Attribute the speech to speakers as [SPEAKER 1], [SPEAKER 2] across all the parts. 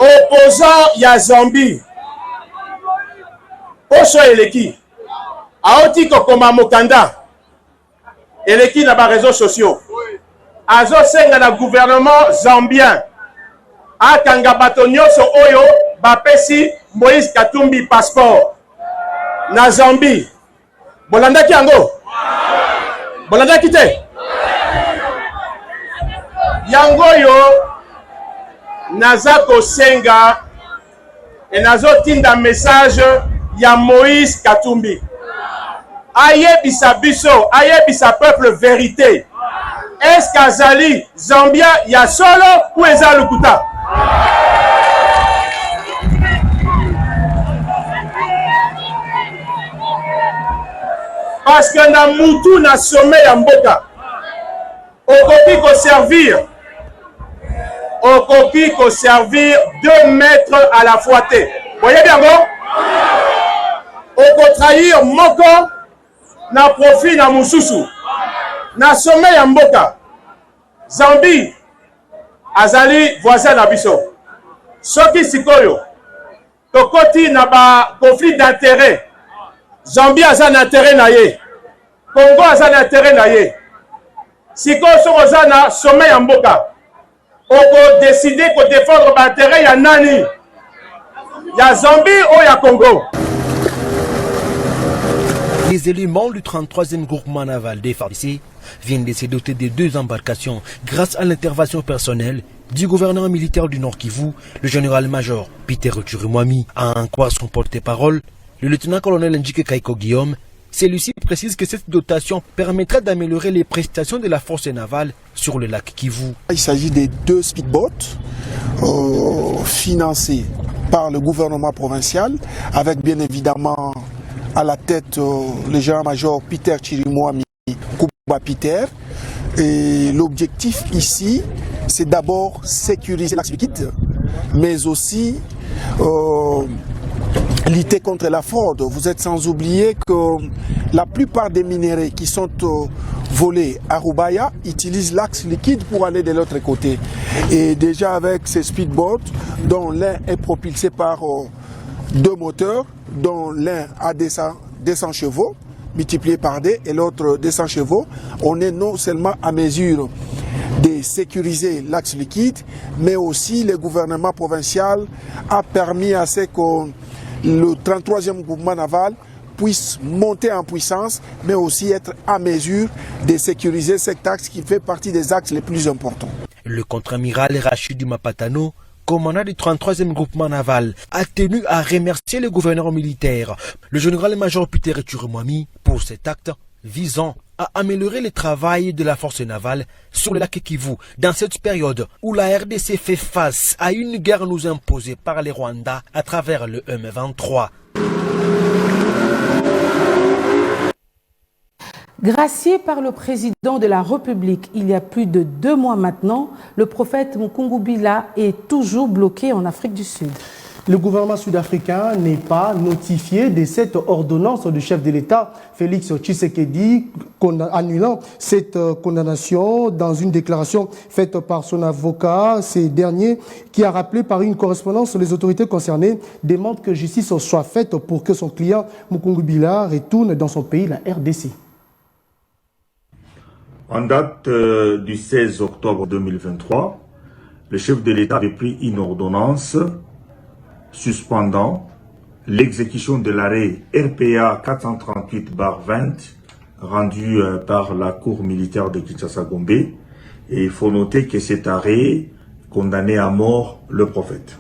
[SPEAKER 1] opposant ya Zambie poso eleki aoti kokoma mokanda eleki na ba réseaux sociaux azosenga na gouvernement zambien akanga bato nyonso oyo bapesi Moïse Katumbi passeport na Zambie. Bolandaki yango? Bolandaki te? Yango yo naza kosenga et nazo tinda message ya Moïse Katumbi. Ayebisa biso, ayebisa peuple vérité. Est-ce qu'Azali Zambia ya solo ou eza lukuta? Parce que na mutu na sommet ya mboka okoki ko servir 2 mètres à la fois te. Voyez bien bon? Oko trahir moko na profit na mususu na sommet ya mboka. Zambie azali voisin na biso. Soki sikoyo tokoti na ba conflit d'intérêt. Zambie a un intérêt na ye. Congo a un intérêt na ye. Siko sokoza na sommet ya mboka. Oko décider ko défendre ba intérêt ya nani? Ya Zambie ou ya Congo?
[SPEAKER 2] Les éléments du 33e groupement naval des FARDC viennent de se doter de 2 embarcations grâce à l'intervention personnelle du gouverneur militaire du Nord Kivu, le général-major Peter Chirimwami. À en croire son porte-parole, le lieutenant-colonel Njike Kaiko Guillaume, celui-ci précise que cette dotation permettra d'améliorer les prestations de la force navale sur le lac Kivu.
[SPEAKER 3] Il s'agit de 2 speedboats financés par le gouvernement provincial, avec bien évidemment à la tête le général-major Peter Chirimwami Kuba Peter. Et l'objectif ici, c'est d'abord sécuriser l'axe liquide, mais aussi lutter contre la fraude. Vous êtes sans oublier que la plupart des minéraux qui sont volés à Rubaya utilisent l'axe liquide pour aller de l'autre côté. Et déjà avec ces speedboats, dont l'un est propulsé par 2 moteurs, dont l'un a 200 chevaux, multiplié par 2 et l'autre 200 chevaux, on est non seulement à mesure de sécuriser l'axe liquide, mais aussi le gouvernement provincial a permis à ce que le 33e groupement naval puisse monter en puissance, mais aussi être à mesure de sécuriser cet axe qui fait partie des axes les plus importants.
[SPEAKER 2] Le contre-amiral Rachid Mapatano, commandant du 33e groupement naval, a tenu à remercier le gouverneur militaire, le général-major Peter Chirimwami, pour cet acte visant à améliorer le travail de la force navale sur le lac Kivu dans cette période où la RDC fait face à une guerre nous imposée par les Rwandais à travers le M23.
[SPEAKER 4] Gracié par le président de la République il y a plus de 2 mois maintenant, le prophète Mukungubila est toujours bloqué en Afrique du Sud.
[SPEAKER 5] Le gouvernement sud-africain n'est pas notifié de cette ordonnance du chef de l'État, Félix Tshisekedi, annulant cette condamnation dans une déclaration faite par son avocat. Ces derniers, qui a rappelé par une correspondance les autorités concernées, demandent que justice soit faite pour que son client Mukungubila retourne dans son pays, la RDC.
[SPEAKER 6] En date du 16 octobre 2023, le chef de l'État avait pris une ordonnance suspendant l'exécution de l'arrêt RPA 438/20 rendu par la Cour militaire de Kinshasa-Gombe. Et il faut noter que cet arrêt condamnait à mort le prophète.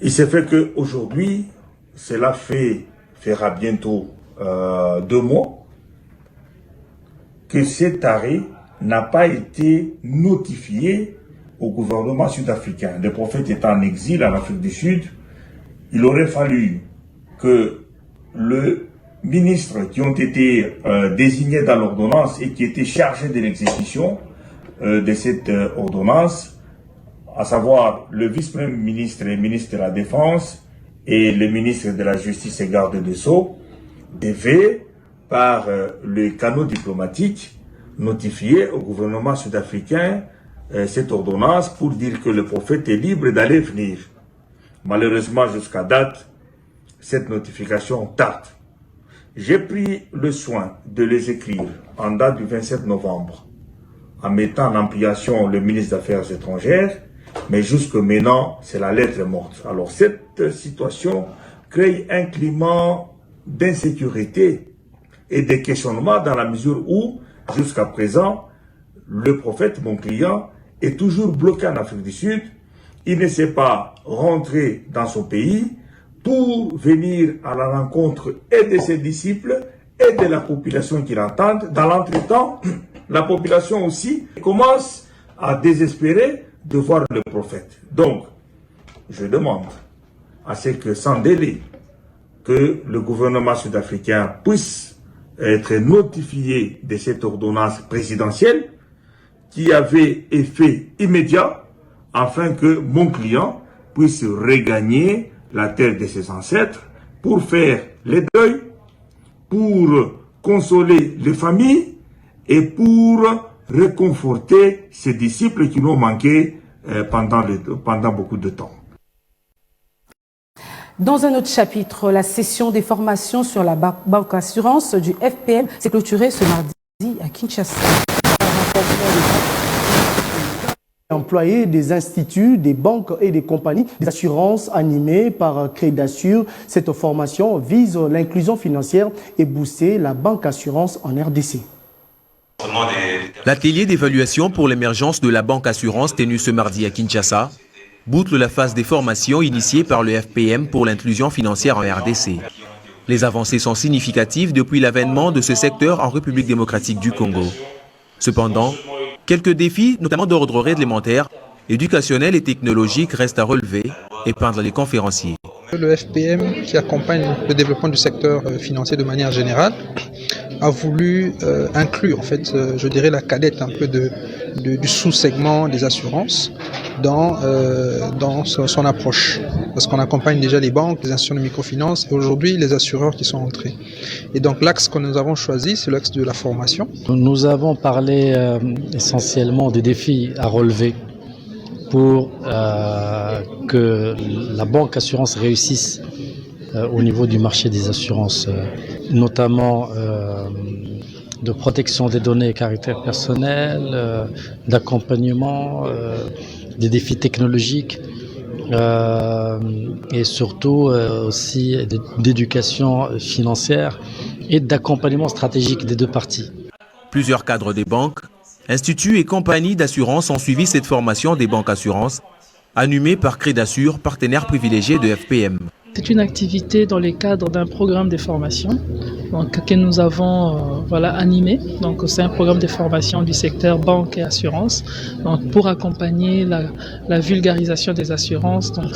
[SPEAKER 6] Il s'est fait qu'aujourd'hui, cela fera bientôt 2 mois, que cet arrêt n'a pas été notifié au gouvernement sud-africain. Le prophète est en exil en Afrique du Sud. Il aurait fallu que le ministres qui ont été désignés dans l'ordonnance et qui étaient chargés de l'exécution de cette ordonnance, à savoir le vice-premier ministre et ministre de la Défense et le ministre de la Justice et garde des Sceaux, devaient, par le canal diplomatique, notifier au gouvernement sud-africain cette ordonnance pour dire que le prophète est libre d'aller venir. Malheureusement, jusqu'à date, cette notification tarde. J'ai pris le soin de les écrire en date du 27 novembre, en mettant en ampliation le ministre des Affaires étrangères, mais jusque maintenant, c'est la lettre morte. Alors cette situation crée un climat d'insécurité et de questionnement dans la mesure où, jusqu'à présent, le prophète, mon client, est toujours bloqué en Afrique du Sud. Il ne sait pas rentrer dans son pays pour venir à la rencontre et de ses disciples et de la population qui l'entendent. Dans l'entretemps, la population aussi commence à désespérer de voir le prophète. Donc, je demande à ce que, sans délai, que le gouvernement sud-africain puisse être notifié de cette ordonnance présidentielle qui avait effet immédiat afin que mon client puisse regagner la terre de ses ancêtres pour faire les deuils, pour consoler les familles et pour réconforter ses disciples qui l'ont manqué pendant beaucoup de temps.
[SPEAKER 4] Dans un autre chapitre, la session des formations sur la banque assurance du FPM s'est clôturée ce mardi à Kinshasa.
[SPEAKER 5] Employés des instituts, des banques et des compagnies d'assurance animées par Crédassure. Cette formation vise l'inclusion financière et booster la banque assurance en RDC.
[SPEAKER 7] L'atelier d'évaluation pour l'émergence de la banque assurance tenu ce mardi à Kinshasa boucle la phase des formations initiées par le FPM pour l'inclusion financière en RDC. Les avancées sont significatives depuis l'avènement de ce secteur en République démocratique du Congo. Cependant, quelques défis, notamment d'ordre réglementaire, éducationnel et technologique, restent à relever et peindre les conférenciers.
[SPEAKER 8] Le FPM, qui accompagne le développement du secteur financier de manière générale, a voulu inclure, en fait, je dirais, la cadette un peu du sous-segment des assurances dans son approche. Parce qu'on accompagne déjà les banques, les institutions de microfinance et aujourd'hui les assureurs qui sont entrés. Et donc l'axe que nous avons choisi, c'est l'axe de la formation.
[SPEAKER 9] Nous avons parlé essentiellement des défis à relever pour que la banque assurance réussisse au niveau du marché des assurances, notamment de protection des données et caractères personnels, d'accompagnement, des défis technologiques et surtout aussi d'éducation financière et d'accompagnement stratégique des deux parties.
[SPEAKER 7] Plusieurs cadres des banques, instituts et compagnies d'assurance ont suivi cette formation des banques assurances, animée par Crédassure, partenaire privilégié de FPM.
[SPEAKER 10] C'est une activité dans le cadre d'un programme de formation que nous avons animé. Donc, c'est un programme de formation du secteur banque et assurance pour accompagner la vulgarisation des assurances. Donc,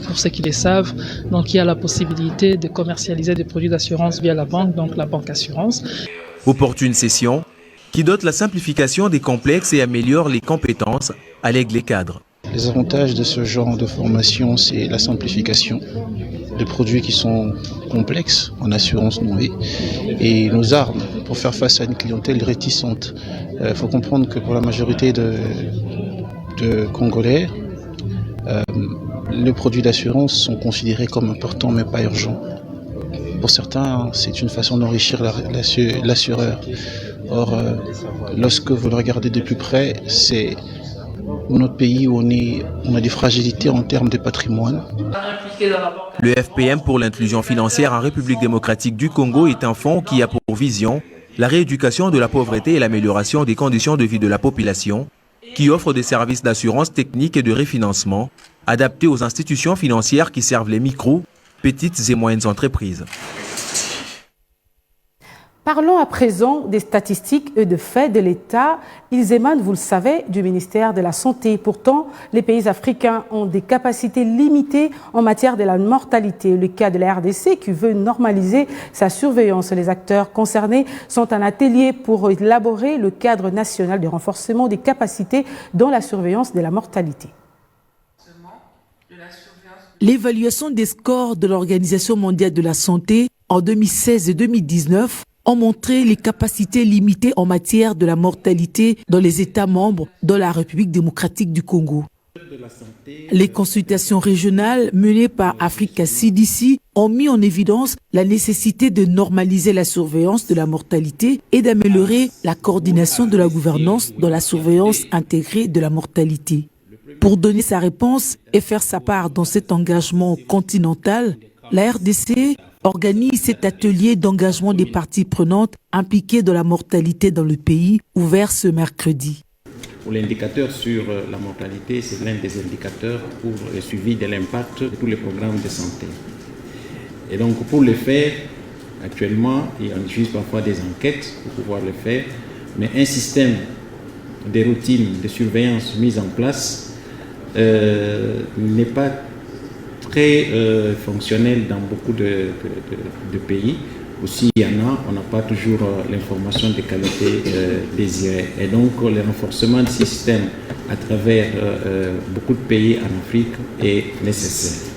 [SPEAKER 10] pour ceux qui le savent, donc, il y a la possibilité de commercialiser des produits d'assurance via la banque, donc la banque assurance.
[SPEAKER 7] Opportune session qui dote la simplification des complexes et améliore les compétences, allèguent les cadres.
[SPEAKER 11] Les avantages de ce genre de formation, c'est la simplification de produits qui sont complexes en assurance nommée et nos armes pour faire face à une clientèle réticente. Il faut comprendre que pour la majorité de Congolais, les produits d'assurance sont considérés comme importants mais pas urgents. Pour certains, c'est une façon d'enrichir l'assureur. Or, lorsque vous le regardez de plus près, c'est notre pays où on a des fragilités en termes de patrimoine.
[SPEAKER 7] Le FPM pour l'inclusion financière en République démocratique du Congo est un fonds qui a pour vision la rééducation de la pauvreté et l'amélioration des conditions de vie de la population, qui offre des services d'assurance technique et de refinancement adaptés aux institutions financières qui servent les micros, petites et moyennes entreprises.
[SPEAKER 4] Parlons à présent des statistiques et de faits de l'État. Ils émanent, vous le savez, du ministère de la Santé. Pourtant, les pays africains ont des capacités limitées en matière de la mortalité. Le cas de la RDC qui veut normaliser sa surveillance. Les acteurs concernés sont en atelier pour élaborer le cadre national de renforcement des capacités dans la surveillance de la mortalité.
[SPEAKER 12] L'évaluation des scores de l'Organisation mondiale de la santé en 2016 et 2019 ont montré les capacités limitées en matière de la mortalité dans les États membres de la République démocratique du Congo. Les consultations régionales menées par Africa CDC ont mis en évidence la nécessité de normaliser la surveillance de la mortalité et d'améliorer la coordination de la gouvernance dans la surveillance intégrée de la mortalité. Pour donner sa réponse et faire sa part dans cet engagement continental, la RDC organise cet atelier d'engagement des parties prenantes impliquées dans la mortalité dans le pays, ouvert ce mercredi.
[SPEAKER 13] L'indicateur sur la mortalité, c'est l'un des indicateurs pour le suivi de l'impact de tous les programmes de santé. Et donc pour le faire, actuellement, on utilise parfois des enquêtes pour pouvoir le faire, mais un système de routines de surveillance mis en place n'est pas très fonctionnel dans beaucoup de pays. Aussi, il y en a, on n'a pas toujours l'information de qualité désirée. Et donc, le renforcement du système à travers beaucoup de pays en Afrique est nécessaire.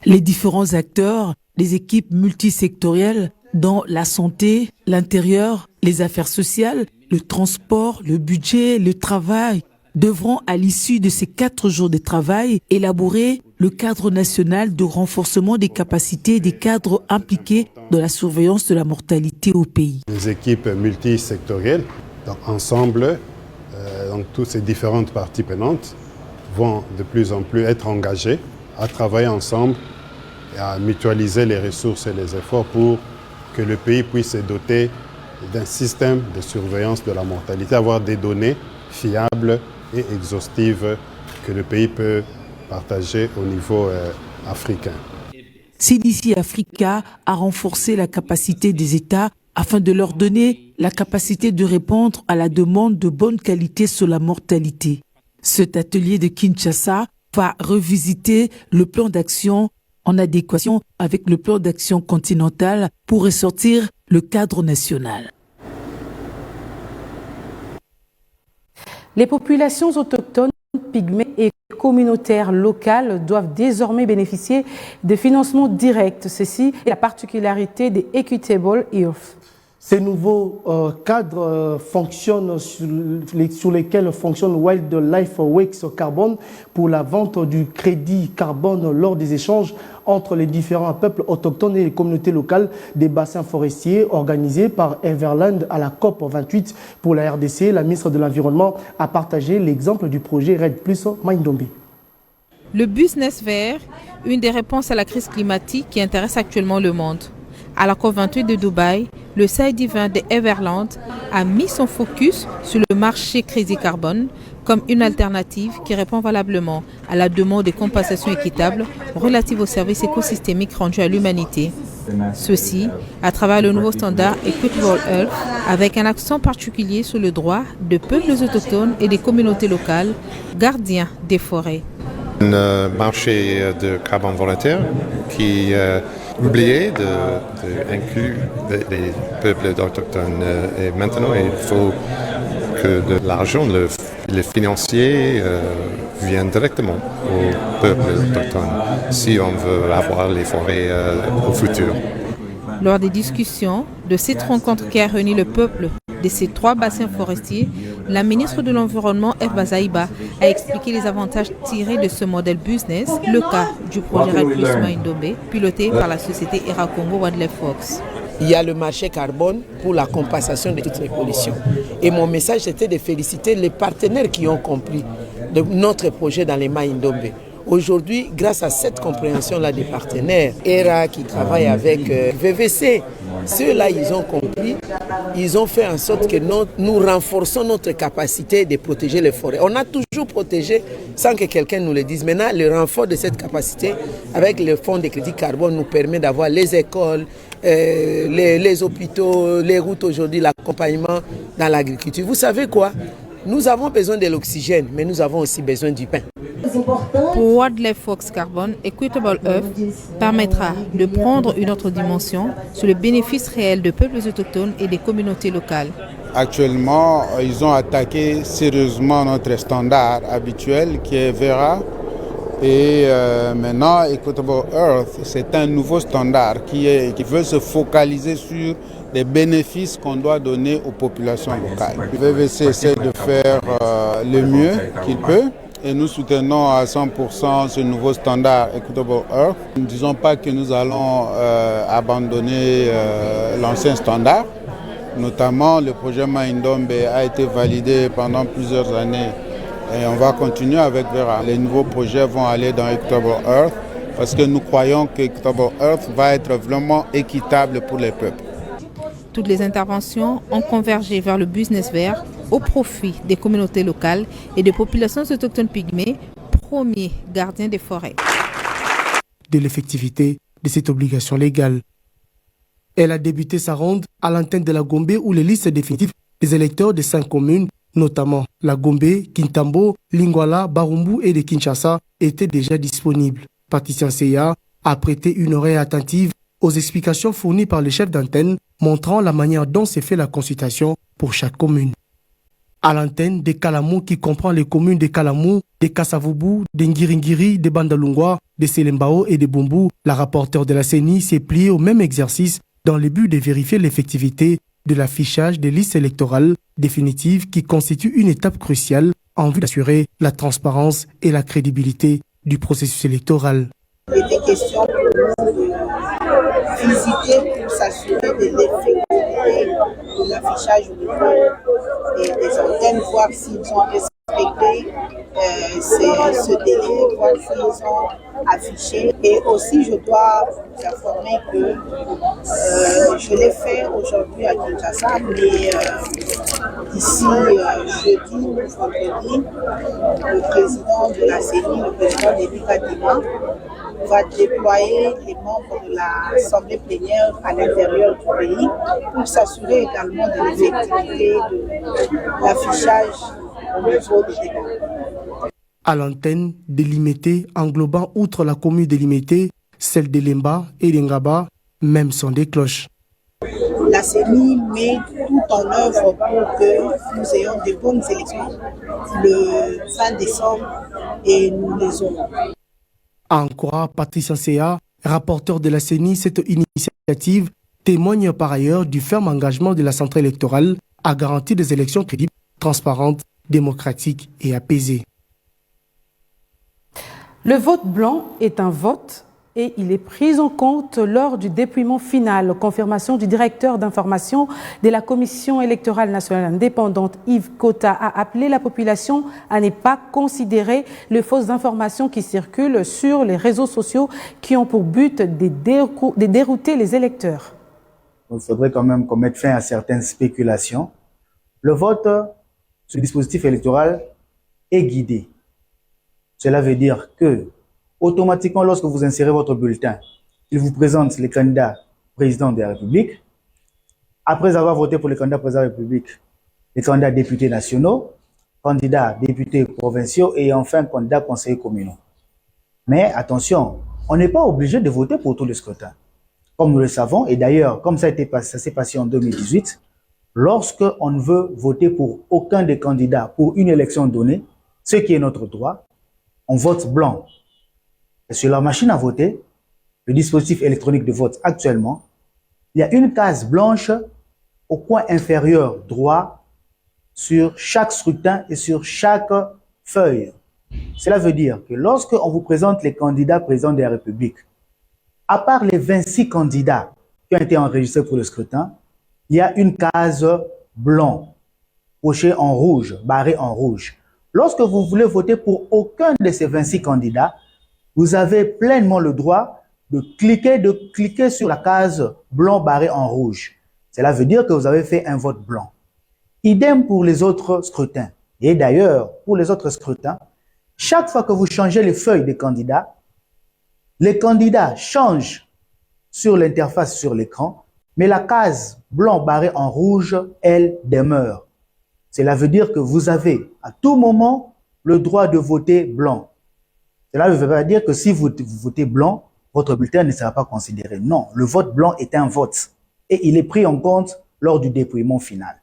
[SPEAKER 12] Les différents acteurs, les équipes multisectorielles dans la santé, l'intérieur, les affaires sociales, le transport, le budget, le travail, devront, à l'issue de ces 4 jours de travail, élaborer le cadre national de renforcement des capacités des cadres impliqués dans la surveillance de la mortalité au pays.
[SPEAKER 14] Les équipes multisectorielles, donc ensemble, donc toutes ces différentes parties prenantes vont de plus en plus être engagées à travailler ensemble et à mutualiser les ressources et les efforts pour que le pays puisse se doter d'un système de surveillance de la mortalité, avoir des données fiables et exhaustives que le pays peut partager au niveau africain.
[SPEAKER 12] CDC Africa a renforcé la capacité des États afin de leur donner la capacité de répondre à la demande de bonne qualité sur la mortalité. Cet atelier de Kinshasa va revisiter le plan d'action en adéquation avec le plan d'action continental pour ressortir le cadre national.
[SPEAKER 4] Les populations autochtones, pygmées et communautaires locales doivent désormais bénéficier de financements directs. Ceci est la particularité des Equitable Earth.
[SPEAKER 5] Ces nouveaux cadres fonctionnent sur lesquels fonctionne Wildlife Weeks Carbone pour la vente du crédit carbone lors des échanges entre les différents peuples autochtones et les communautés locales des bassins forestiers organisés par Everland à la COP 28 pour la RDC. La ministre de l'Environnement a partagé l'exemple du projet Red Plus Maindombe.
[SPEAKER 15] Le business vert, une des réponses à la crise climatique qui intéresse actuellement le monde. À la COP28 de Dubaï, le side event de Everland a mis son focus sur le marché crédit carbone comme une alternative qui répond valablement à la demande de compensation équitable relative aux services écosystémiques rendus à l'humanité. Ceci à travers le nouveau standard Equitable Earth avec un accent particulier sur le droit de peuples autochtones et des communautés locales, gardiens des forêts.
[SPEAKER 16] Un marché de carbone volontaire qui oublié d'inclure les peuples autochtones. Et maintenant, il faut que de l'argent, le financier, vienne directement aux peuples autochtones si on veut avoir les forêts au futur.
[SPEAKER 15] Lors des discussions de cette rencontre qui a réuni le peuple de ces 3 bassins forestiers, la ministre de l'Environnement, Eva Zaïba, a expliqué les avantages tirés de ce modèle business, le cas du projet Red Plus Maindombe, piloté par la société Era Congo Wildlife Fox.
[SPEAKER 17] Il y a le marché carbone pour la compensation de toutes les pollutions. Et mon message était de féliciter les partenaires qui ont compris de notre projet dans les Maindombe. Aujourd'hui, grâce à cette compréhension-là des partenaires, ERA qui travaille avec VVC, ceux-là, ils ont compris, ils ont fait en sorte que nous renforçons notre capacité de protéger les forêts. On a toujours protégé sans que quelqu'un nous le dise. Maintenant, le renfort de cette capacité avec le fonds de crédit carbone nous permet d'avoir les écoles, les hôpitaux, les routes aujourd'hui, l'accompagnement dans l'agriculture. Vous savez quoi? Nous avons besoin de l'oxygène, mais nous avons aussi besoin du pain.
[SPEAKER 15] Pour Wildlife Fox Carbone, Equitable Earth permettra de prendre une autre dimension sur le bénéfice réel de peuples autochtones et des communautés locales.
[SPEAKER 18] Actuellement, ils ont attaqué sérieusement notre standard habituel qui est Vera. Et maintenant, Equitable Earth, c'est un nouveau standard qui veut se focaliser sur des bénéfices qu'on doit donner aux populations locales. Le VVC essaie de faire le mieux qu'il peut et nous soutenons à 100% ce nouveau standard Equitable Earth. Nous ne disons pas que nous allons abandonner l'ancien standard. Notamment, le projet Maindombe a été validé pendant plusieurs années et on va continuer avec Vera. Les nouveaux projets vont aller dans Equitable Earth parce que nous croyons que Equitable Earth va être vraiment équitable pour les peuples.
[SPEAKER 15] Toutes les interventions ont convergé vers le business vert au profit des communautés locales et des populations autochtones pygmées, premiers gardiens des forêts.
[SPEAKER 5] De l'effectivité de cette obligation légale. Elle a débuté sa ronde à l'antenne de la Gombe où les listes définitives des électeurs de 5 communes, notamment la Gombe, Kintambo, Lingwala, Barumbu et de Kinshasa, étaient déjà disponibles. Patricia Seya a prêté une oreille attentive aux explications fournies par les chefs d'antenne montrant la manière dont s'est fait la consultation pour chaque commune. À l'antenne de Kalamou qui comprend les communes de Kalamou, de Kasavubu, de Ngiringiri, de Bandalungwa, de Selembao et de Bumbu, la rapporteure de la CENI s'est pliée au même exercice dans le but de vérifier l'effectivité de l'affichage des listes électorales définitives qui constitue une étape cruciale en vue d'assurer la transparence et la crédibilité du processus électoral.
[SPEAKER 19] Il était question pour nous de visiter pour s'assurer de l'effectivité de l'affichage au niveau des antennes, voir s'ils ont respecté ce délai, voir s'ils ont affiché. Et aussi, je dois vous informer que je l'ai fait aujourd'hui à Kinshasa, mais d'ici jeudi ou vendredi, le président de la CENI, le président Déby Kadima, va déployer les membres de l'Assemblée plénière à l'intérieur du pays pour s'assurer également de l'effectivité de l'affichage au niveau des débats.
[SPEAKER 5] À l'antenne délimitée englobant outre la commune délimitée, celle de Lemba et d'Engaba, même son des cloches.
[SPEAKER 19] La CENI met tout en œuvre pour que nous ayons de bonnes élections le fin décembre et nous les aurons.
[SPEAKER 5] En croire Patricia Seya, rapporteur de la CENI, cette initiative témoigne par ailleurs du ferme engagement de la centrale électorale à garantir des élections crédibles, transparentes, démocratiques et apaisées.
[SPEAKER 4] Le vote blanc est un vote et il est pris en compte lors du dépouillement final. Confirmation du directeur d'information de la Commission électorale nationale indépendante, Yves Kota, a appelé la population à ne pas considérer les fausses informations qui circulent sur les réseaux sociaux qui ont pour but de dérouter les électeurs.
[SPEAKER 20] Il faudrait quand même qu'on mette fin à certaines spéculations. Le vote, ce dispositif électoral, est guidé. Cela veut dire que automatiquement, lorsque vous insérez votre bulletin, il vous présente les candidats présidents de la République. Après avoir voté pour les candidats présidents de la République, les candidats députés nationaux, candidats députés provinciaux et enfin candidats conseillers communaux. Mais attention, on n'est pas obligé de voter pour tous les scrutins. Comme nous le savons, et d'ailleurs, comme ça s'est passé en 2018, lorsque on ne veut voter pour aucun des candidats pour une élection donnée, ce qui est notre droit, on vote blanc. Et sur la machine à voter, le dispositif électronique de vote actuellement, il y a une case blanche au coin inférieur droit sur chaque scrutin et sur chaque feuille. Cela veut dire que lorsque on vous présente les candidats présidents de la République, à part les 26 candidats qui ont été enregistrés pour le scrutin, il y a une case blanc, cochée en rouge, barrée en rouge. Lorsque vous voulez voter pour aucun de ces 26 candidats, vous avez pleinement le droit de cliquer sur la case blanc barrée en rouge. Cela veut dire que vous avez fait un vote blanc. Idem pour les autres scrutins. Et d'ailleurs, pour les autres scrutins, chaque fois que vous changez les feuilles des candidats, les candidats changent sur l'interface sur l'écran, mais la case blanc barrée en rouge, elle demeure. Cela veut dire que vous avez à tout moment le droit de voter blanc. Cela ne veut pas dire que si vous votez blanc, votre bulletin ne sera pas considéré. Non, le vote blanc est un vote et il est pris en compte lors du dépouillement final.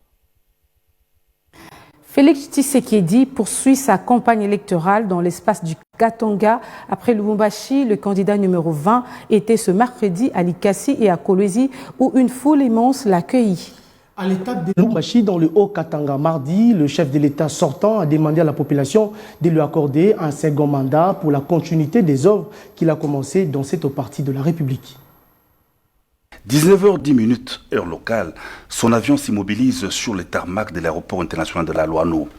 [SPEAKER 4] Félix Tshisekedi poursuit sa campagne électorale dans l'espace du Katanga. Après Lubumbashi, le candidat numéro 20 était ce mercredi à Likasi et à Kolwezi où une foule immense l'accueillit.
[SPEAKER 5] À l'étape de Lubumbashi, dans le Haut-Katanga, mardi, le chef de l'État sortant a demandé à la population de lui accorder un second mandat pour la continuité des œuvres qu'il a commencées dans cette partie de la République.
[SPEAKER 21] 19h10, heure locale, son avion s'immobilise sur le tarmac de l'aéroport international de la Loano.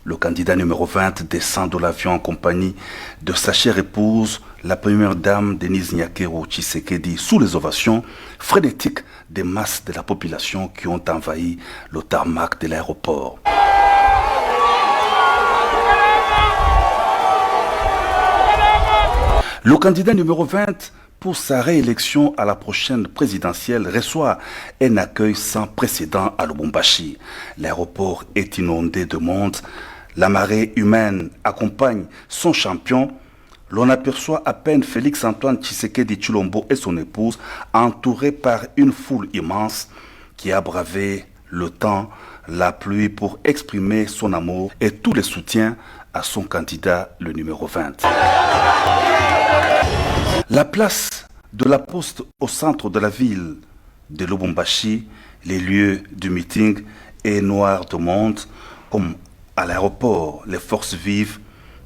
[SPEAKER 21] Le candidat numéro 20 descend de l'avion en compagnie de sa chère épouse, la première dame Denise Nyakero Tshisekedi, sous les ovations frénétiques des masses de la population qui ont envahi le tarmac de l'aéroport. Le candidat numéro 20 pour sa réélection à la prochaine présidentielle reçoit un accueil sans précédent à Lubumbashi. L'aéroport est inondé de monde. La marée humaine accompagne son champion. L'on aperçoit à peine Félix-Antoine Tshisekedi Tshilombo et son épouse entourés par une foule immense qui a bravé le temps, la pluie pour exprimer son amour et tous les soutiens à son candidat, le numéro 20. La place de la Poste au centre de la ville de Lubumbashi, les lieux du meeting est noir de monde. Comme à l'aéroport, les forces vives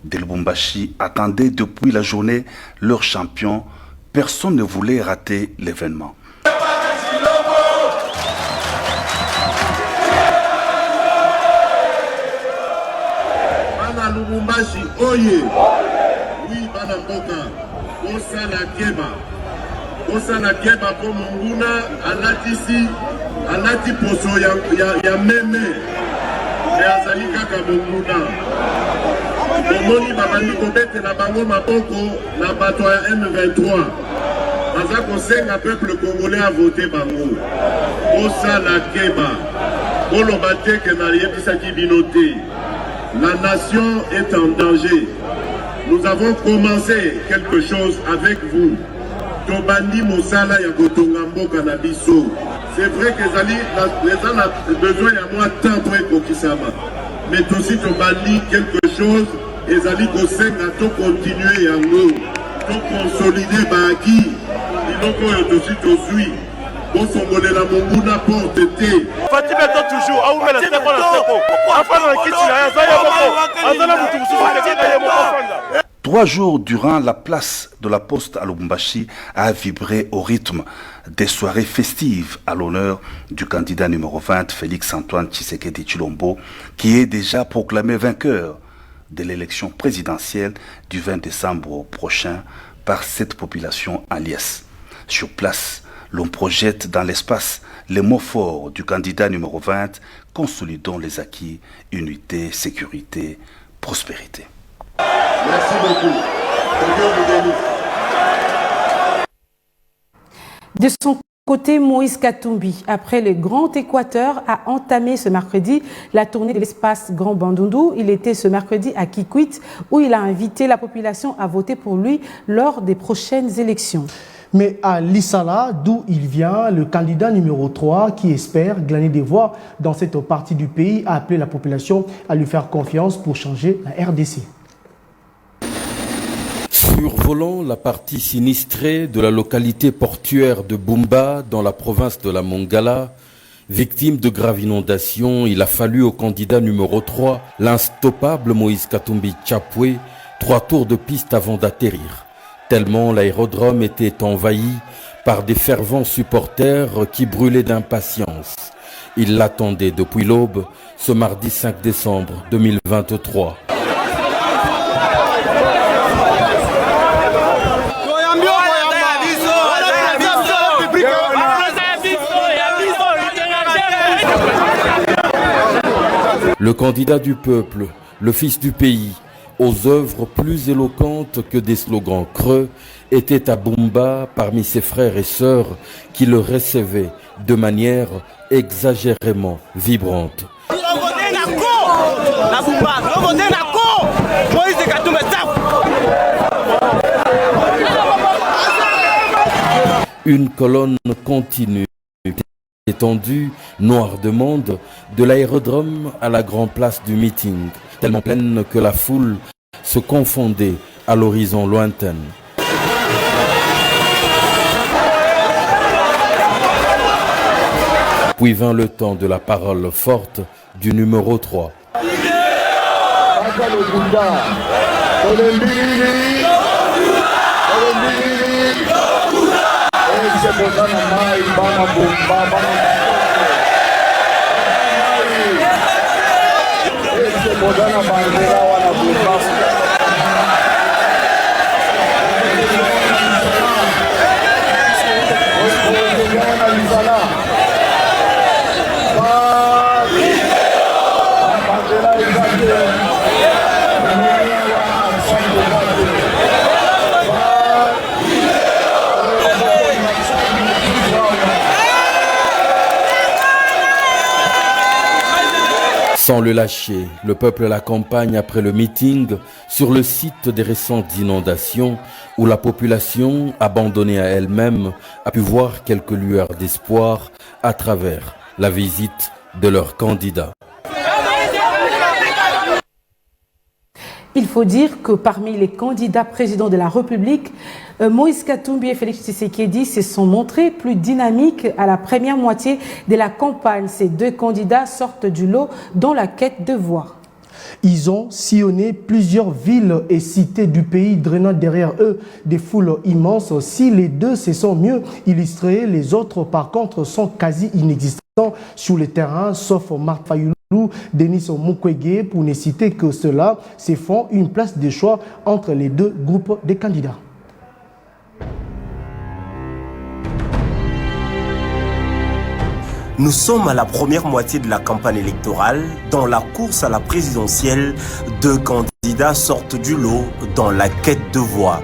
[SPEAKER 21] de Lubumbashi attendaient depuis la journée leur champion. Personne ne voulait rater l'événement.
[SPEAKER 22] Bana Lubumbashi, oye! Oui, Bana Mboka. Osana keba po munguna alati poso ya meme me azali kaka munguna omoni babandi kobetela bango maboko na bato ya M23 baza kosenga peuple congolais a voté bango osala keba oloba te ke nayebisaki bino te. La nation est en danger. Nous avons commencé quelque chose avec vous. Tobandi Mosala Yagotonga Mboka Nabiso. C'est vrai que les gens ont besoin de moi tant pour Kokisama. Mais aussi Tobandi quelque chose et Zali Kosenga to continuer en nous. To consolider Baki. Il faut aussi to suivre. Bon Songolais la Monguna porte T.
[SPEAKER 1] Fatih Beto toujours. Ah, mais la step on la step. Après la kitchen,
[SPEAKER 21] 3 jours durant, la place de la Poste à Lubumbashi a vibré au rythme des soirées festives à l'honneur du candidat numéro 20, Félix-Antoine Tshisekedi Tshilombo, qui est déjà proclamé vainqueur de l'élection présidentielle du 20 décembre prochain par cette population en liesse. Sur place, l'on projette dans l'espace les mots forts du candidat numéro 20, consolidons les acquis, unité, sécurité, prospérité.
[SPEAKER 22] Merci beaucoup.
[SPEAKER 4] De son côté, Moïse Katumbi, après le Grand Équateur, a entamé ce mercredi la tournée de l'espace Grand Bandundu. Il était ce mercredi à Kikwit où il a invité la population à voter pour lui lors des prochaines élections.
[SPEAKER 5] Mais à Lissala, d'où il vient, le candidat numéro 3 qui espère glaner des voix dans cette partie du pays a appelé la population à lui faire confiance pour changer la RDC.
[SPEAKER 23] Survolant la partie sinistrée de la localité portuaire de Bumba dans la province de la Mongala, victime de graves inondations, il a fallu au candidat numéro 3, l'instoppable Moïse Katumbi Tshapwe, 3 tours de piste avant d'atterrir. Tellement l'aérodrome était envahi par des fervents supporters qui brûlaient d'impatience. Ils l'attendaient depuis l'aube, ce mardi 5 décembre 2023. Le candidat du peuple, le fils du pays, aux œuvres plus éloquentes que des slogans creux, était à Bumba parmi ses frères et sœurs qui le recevaient de manière exagérément vibrante. Une colonne continue étendue, noire de monde, de l'aérodrome à la grande place du meeting, tellement pleine que la foule se confondait à l'horizon lointain. Puis vint le temps de la parole forte du numéro 3. Sans le lâcher, le peuple l'accompagne après le meeting sur le site des récentes inondations où la population, abandonnée à elle-même, a pu voir quelques lueurs d'espoir à travers la visite de leur candidat.
[SPEAKER 4] Il faut dire que parmi les candidats présidents de la République, Moïse Katumbi et Félix Tshisekedi se sont montrés plus dynamiques à la première moitié de la campagne. Ces deux candidats sortent du lot dans la quête de voix.
[SPEAKER 5] Ils ont sillonné plusieurs villes et cités du pays, drainant derrière eux des foules immenses. Si les deux se sont mieux illustrés, les autres par contre sont quasi inexistants sur le terrain, sauf Marthe Fayulu, Denis Mukwege, pour ne citer que cela, se font une place de choix entre les deux groupes de candidats.
[SPEAKER 2] Nous sommes à la première moitié de la campagne électorale. Dans la course à la présidentielle, deux candidats sortent du lot dans la quête de voix.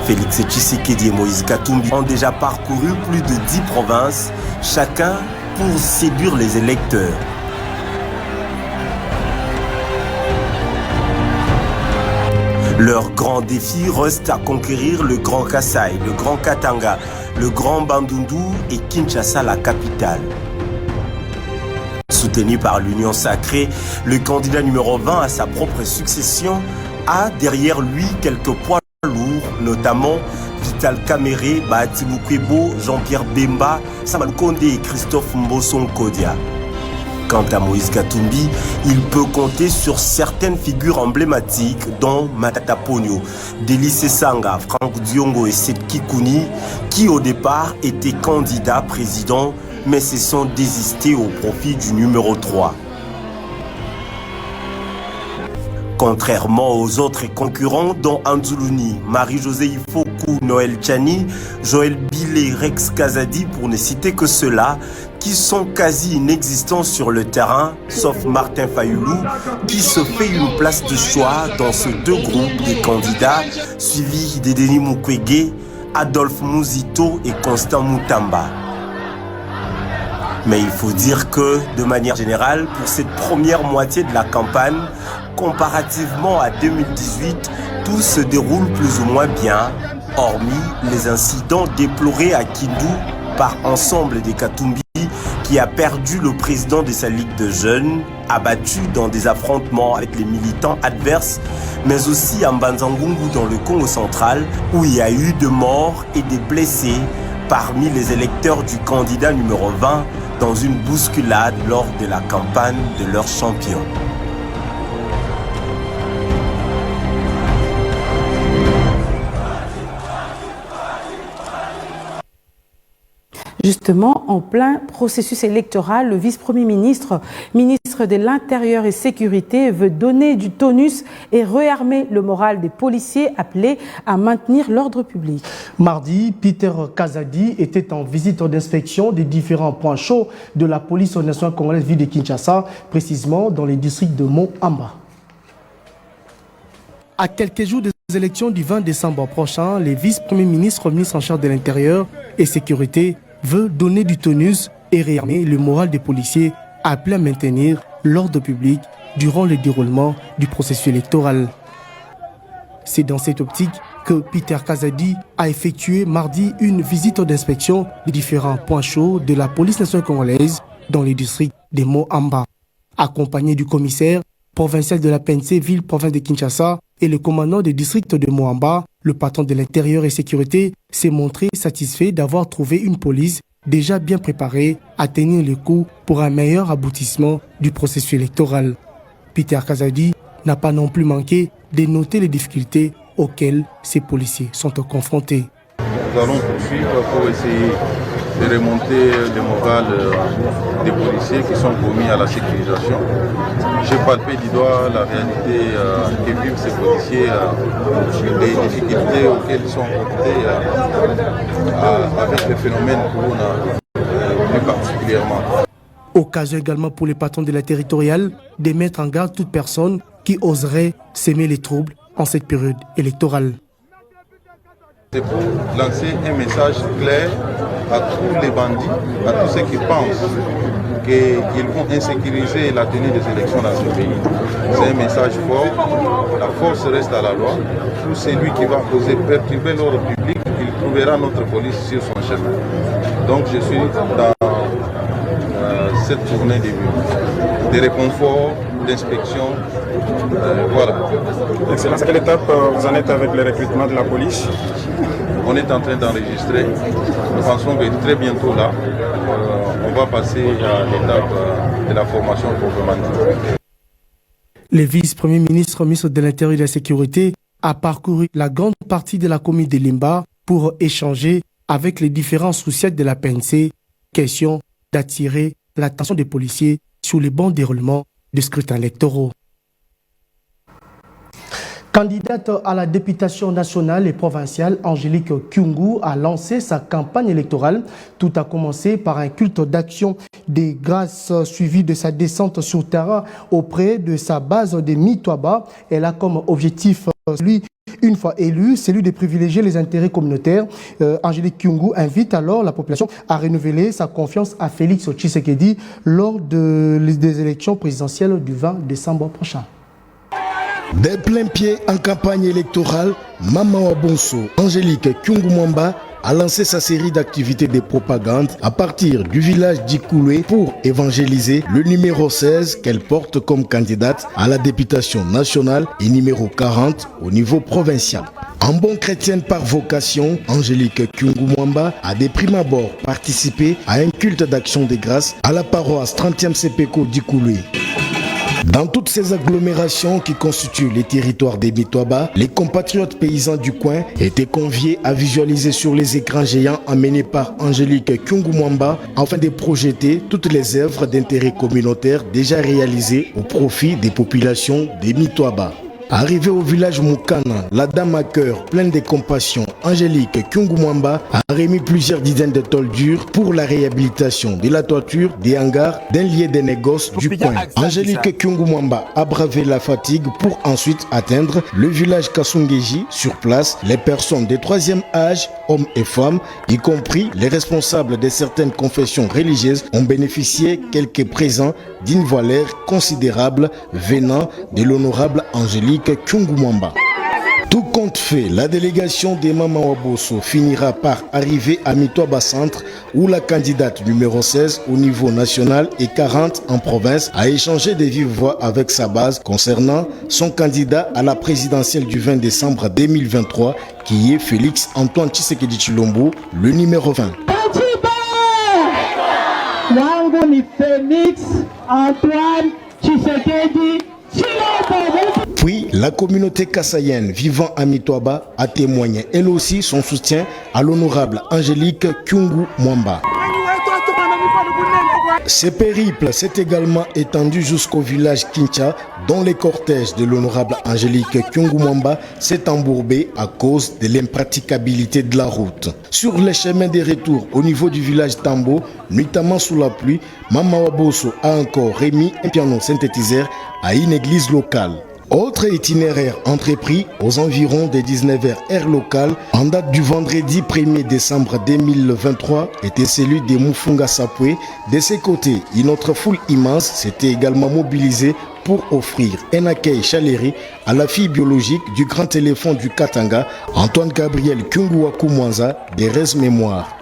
[SPEAKER 2] Félix Tshisekedi et Moïse Katumbi ont déjà parcouru plus de 10 provinces, chacun pour séduire les électeurs. Leur grand défi reste à conquérir le Grand Kasaï, le Grand Katanga, le Grand Bandundu et Kinshasa, la capitale. Soutenu par l'Union sacrée, le candidat numéro 20 à sa propre succession a derrière lui quelques poids lourds, notamment Vital Kamere, Bahati Mukwebo, Jean-Pierre Bemba, Samuel Konde et Christophe Mbosso Nkodia. Quant à Moïse Katumbi, il peut compter sur certaines figures emblématiques dont Matata Ponyo, Delis Sanga, Franck Diongo et Seth Kikouni, qui au départ étaient candidats présidents mais se sont désistés au profit du numéro 3. Contrairement aux autres concurrents dont Anzuluni, Marie-Josée Ifoku, Noël Tchani, Joël Bilé, Rex Kazadi pour ne citer que ceux-là, qui sont quasi inexistants sur le terrain, sauf Martin Fayulu, qui se fait une place de choix dans ces deux groupes de candidats, suivis de Denis Mukwege, Adolphe Muzito et Constant Mutamba. Mais il faut dire que, de manière générale, pour cette première moitié de la campagne, comparativement à 2018, tout se déroule plus ou moins bien, hormis les incidents déplorés à Kindu par Ensemble des Katumbi, qui a perdu le président de sa ligue de jeunes, abattu dans des affrontements avec les militants adverses, mais aussi à Mbanzangungu dans le Congo central, où il y a eu de morts et des blessés parmi les électeurs du candidat numéro 20 dans une bousculade lors de la campagne de leur champion.
[SPEAKER 4] Justement, en plein processus électoral, le vice-premier ministre, ministre de l'Intérieur et Sécurité, veut donner du tonus et réarmer le moral des policiers appelés à maintenir l'ordre public.
[SPEAKER 5] Mardi, Peter Kazadi était en visite d'inspection des différents points chauds de la police nationale congolaise ville de Kinshasa, précisément dans les districts de Mont-Amba. À quelques jours des élections du 20 décembre prochain, les vice-premiers ministres, ministre en charge de l'Intérieur et Sécurité, veut donner du tonus et réarmer le moral des policiers appelés à maintenir l'ordre public durant le déroulement du processus électoral. C'est dans cette optique que Peter Kazadi a effectué mardi une visite d'inspection des différents points chauds de la police nationale congolaise dans le district de Moamba. Accompagné du commissaire provincial de la PNC ville-province de Kinshasa et le commandant du district de Moamba, le patron de l'intérieur et sécurité s'est montré satisfait d'avoir trouvé une police déjà bien préparée à tenir le coup pour un meilleur aboutissement du processus électoral. Peter Kazadi n'a pas non plus manqué de noter les difficultés auxquelles ces policiers sont confrontés.
[SPEAKER 3] Nous allons poursuivre pour essayer de remonter le moral des policiers qui sont commis à la sécurisation. J'ai palpé du doigt la réalité que vivent ces policiers, les difficultés auxquelles ils sont confrontés avec le phénomène Corona plus particulièrement.
[SPEAKER 5] Occasion également pour les patrons de la territoriale de mettre en garde toute personne qui oserait s'aimer les troubles en cette période électorale.
[SPEAKER 3] C'est pour lancer un message clair à tous les bandits, à tous ceux qui pensent qu'ils vont insécuriser la tenue des élections dans ce pays. C'est un message fort, la force reste à la loi. Tout celui qui va oser perturber l'ordre public, il trouvera notre police sur son chemin. Donc je suis dans cette tournée de réconfort, d'inspection. Voilà.
[SPEAKER 6] Excellence, à quelle étape vous en êtes avec le recrutement de la police?
[SPEAKER 3] On est en train d'enregistrer. Nous pensons que très bientôt là, on va passer à l'étape de la formation proprement dite.
[SPEAKER 5] Le vice-premier ministre de l'Intérieur et de la Sécurité a parcouru la grande partie de la commune de Limba pour échanger avec les différents sous-sièges de la PNC, question d'attirer l'attention des policiers sur les bons déroulements des scrutins électoraux. Candidate à la députation nationale et provinciale, Angélique Kyungu a lancé sa campagne électorale. Tout a commencé par un culte d'action des grâces suivi de sa descente sur terrain auprès de sa base de Mitwaba. Elle a comme objectif, une fois élue, celui de privilégier les intérêts communautaires. Angélique Kyungu invite alors la population à renouveler sa confiance à Félix Tshisekedi lors des élections présidentielles du 20 décembre prochain.
[SPEAKER 8] Des pleins pieds en campagne électorale, Mama Wabonso, Angélique Kyungu Mwamba, a lancé sa série d'activités de propagande à partir du village d'Ikouloué pour évangéliser le numéro 16 qu'elle porte comme candidate à la députation nationale et numéro 40 au niveau provincial. En bonne chrétienne par vocation, Angélique Kyungu Mwamba a de prime abord participé à un culte d'action de grâce à la paroisse 30e CPECO d'Ikouloué. Dans toutes ces agglomérations qui constituent les territoires des Mitwaba, les compatriotes paysans du coin étaient conviés à visualiser sur les écrans géants emmenés par Angélique Kyungu Mwamba afin de projeter toutes les œuvres d'intérêt communautaire déjà réalisées au profit des populations des Mitwaba. Arrivée au village Moukana, la dame à cœur pleine de compassion, Angélique Kyungu Mwamba, a remis plusieurs dizaines de tôles dures pour la réhabilitation de la toiture, des hangars, d'un lieu de négoce du coin. Angélique Kyungu Mwamba a bravé la fatigue pour ensuite atteindre le village Kasungeji. Sur place, les personnes de troisième âge, hommes et femmes, y compris les responsables de certaines confessions religieuses, ont bénéficié quelques présents d'une valeur considérable venant de l'honorable Angélique Kyungu Mwamba. Tout compte fait, la délégation des Mama Waboso finira par arriver à Mitwaba Centre où la candidate numéro 16 au niveau national et 40 en province a échangé de vive voix avec sa base concernant son candidat à la présidentielle du 20 décembre 2023 qui est Félix Antoine Tshisekedi Tshilombo, le numéro 20.
[SPEAKER 24] Wangu ni Félix Antoine Tshisekedi Tshilombo.
[SPEAKER 8] Puis, la communauté kassaïenne vivant à Mitwaba a témoigné elle aussi son soutien à l'honorable Angélique Kyungu Mwamba. Ce périple s'est également étendu jusqu'au village Kincha, dont les cortèges de l'honorable Angélique Kyungu Mwamba s'est embourbé à cause de l'impraticabilité de la route. Sur les chemins de retour au niveau du village Tambo, notamment sous la pluie, Mama Waboso a encore remis un piano synthétiseur à une église locale. Autre itinéraire entrepris aux environs des 19h heure locale en date du vendredi 1er décembre 2023 était celui de Mufunga Sapwe. De ses côtés, une autre foule immense s'était également mobilisée pour offrir un accueil chaleureux à la fille biologique du grand éléphant du Katanga, Antoine Gabriel Kyungu Mwanza, des Res Mémoire.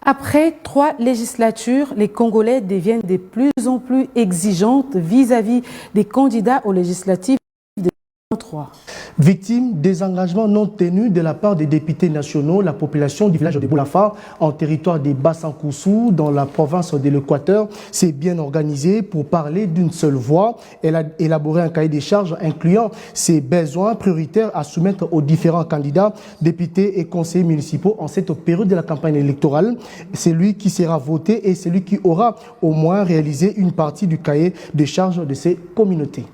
[SPEAKER 4] Après 3 législatures, les Congolais deviennent de plus en plus exigeantes vis-à-vis des candidats aux législatives de 2023.
[SPEAKER 5] Victime des engagements non tenus de la part des députés nationaux, la population du village de Boulafa, en territoire des Bassankoussou, dans la province de l'Équateur, s'est bien organisée pour parler d'une seule voix. Elle a élaboré un cahier des charges incluant ses besoins prioritaires à soumettre aux différents candidats, députés et conseillers municipaux en cette période de la campagne électorale. C'est lui qui sera voté et c'est lui qui aura au moins réalisé une partie du cahier des charges de ces communautés.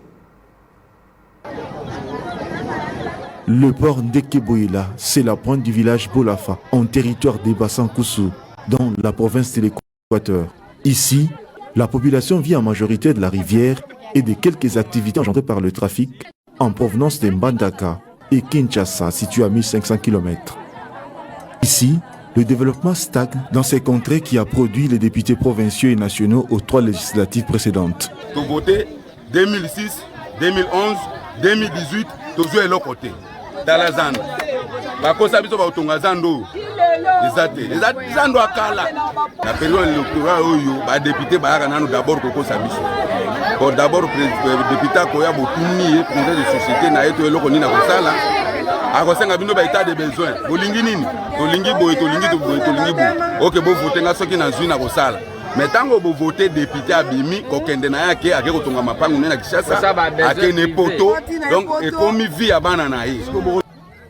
[SPEAKER 7] Le port d'Ekeboïla, c'est la pointe du village Bolafa, en territoire des Bassankoussou, dans la province de l'Équateur. Ici, la population vit en majorité de la rivière et de quelques activités engendrées par le trafic en provenance de Mbandaka et Kinshasa, situé à 1500 km. Ici, le développement stagne dans ces contrées qui a produit les députés provinciaux et nationaux aux 3 législatives précédentes.
[SPEAKER 9] Tout voté 2006, 2011, 2018, toujours à l'autre côté. Dans la zone. Bakosa biso ba utonga zando. Ezate zando akala. La période électorale oyo ba député ba kana d'abord kokosa biso. Bon d'abord député koya botuni pour des sociétés na eto eloko ni na kosala. Akosenga bino ba état de besoin. Bolingi nini? Tolingi boye tolingi boye. OK bo voter nga soki na zui na kosala. Mais tant que vous votez député Abimi, kokende na yake ake kotonga mapangu na Kishasa, ake ne poto, donc et comme vie à bananaï.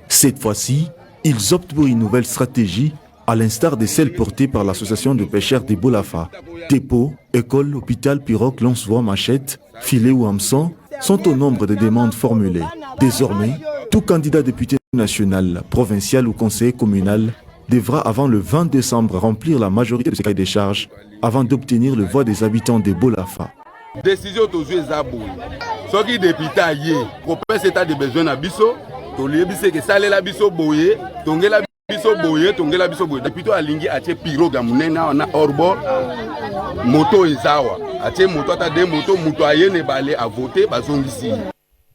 [SPEAKER 7] Cette fois-ci, ils optent pour une nouvelle stratégie, à l'instar de celle portée par l'association de pêcheurs de Bolafa. Dépôt, école, hôpital, pirogue, lance-voix, machette, filet ou hameçon sont au nombre de demandes formulées. Désormais, tout candidat député national, provincial ou conseiller communal devra avant le 20 décembre remplir la majorité de ses cahiers des charges avant d'obtenir le vote des habitants de Bolafa.
[SPEAKER 9] Décision aux yeux zabou. Ce qui député aïe, propose état de besoin à biso, to liebise que ça la biso boye, tonge la biso boye. Député alingi ache pirogue munena na orbo moto ezawa. Ache moto ata de moto aye ne balé à voter bazongisi.